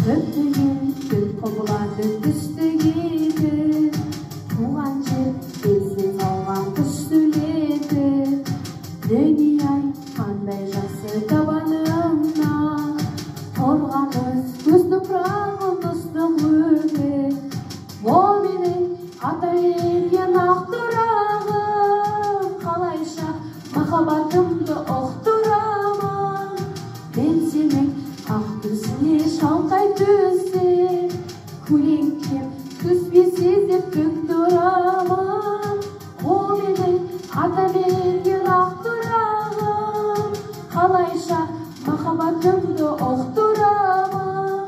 Köprüyün tüm kovulandı düştü gitti. Tuğancı bizi salgan düştüledi. Dünyay kanday жақсы tabanımna. Torgamız göz tuprağımız döngüde. O benim atayken ақ durağım. Қалайша махаббатымды ұқтырамын. Мен сенің ақ түсіне шалқай түссе, көлеңкем түспесе деп тік тұрамын. О менің атаменен ақ тұрағым. Қалайша махаббатымды ұқтырамын.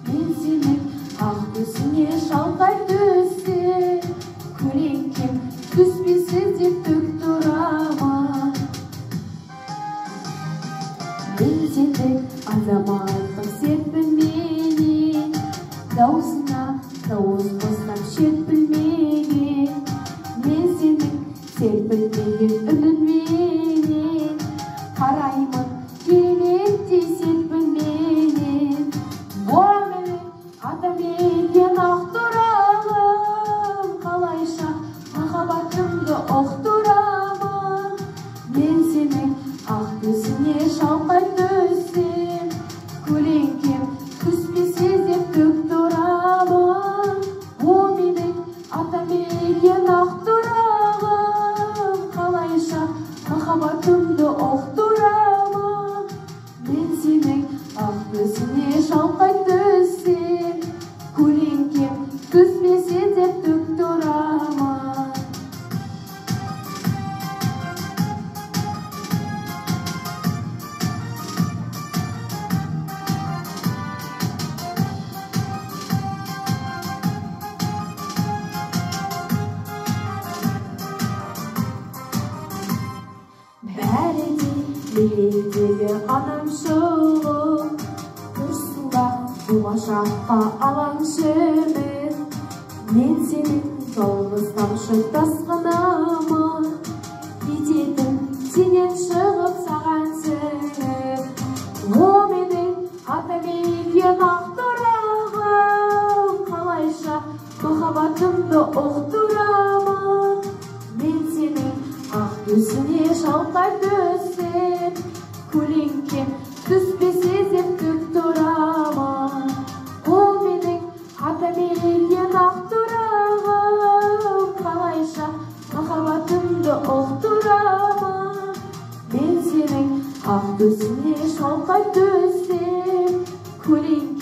Мен сенің ақ түсіне шалқай түссе, көлеңкем түспесе деп тік тұрамын. Мен сендік азаматтық серпілменен, даусына дауыс қосам шет білмеген. Мен сенің серпілмеген үніңменен, қараймын кереметтей серпілменен. О менің атаменен ақ тұрағым. Қалайша махаббатымды ұқтырамын. Мен сенің ақ түсіне шалқай түссем, көлеңкем түспесе деп тік тұрамын. О менің атаменен ақ тұрағым. Қалайша махаббатымды ұқтырамын. Мен сенің ақ түсіне шалқай түссем, көлеңкем түспесе деп тік тұрамын. Бәрі де лелейдегі анамшылық, тұрсында болашаққа алаңшымын. Мен сенің жалғыз тамшы тасқынамын, кететін сенен шығып саған сіңіп. О менің атаменен ақ тұрағым. Қалайша махаббатымды ұқтырамын. Мен сенің ақ түсіне шалқай түссем, көлеңкем түспесе деп тік тұрамын. О менің атаменен ақ тұрағым. Қалайша махаббатымды ұқтырамын. Мен сенің ақ түсіне шалқай түссем, көлеңкем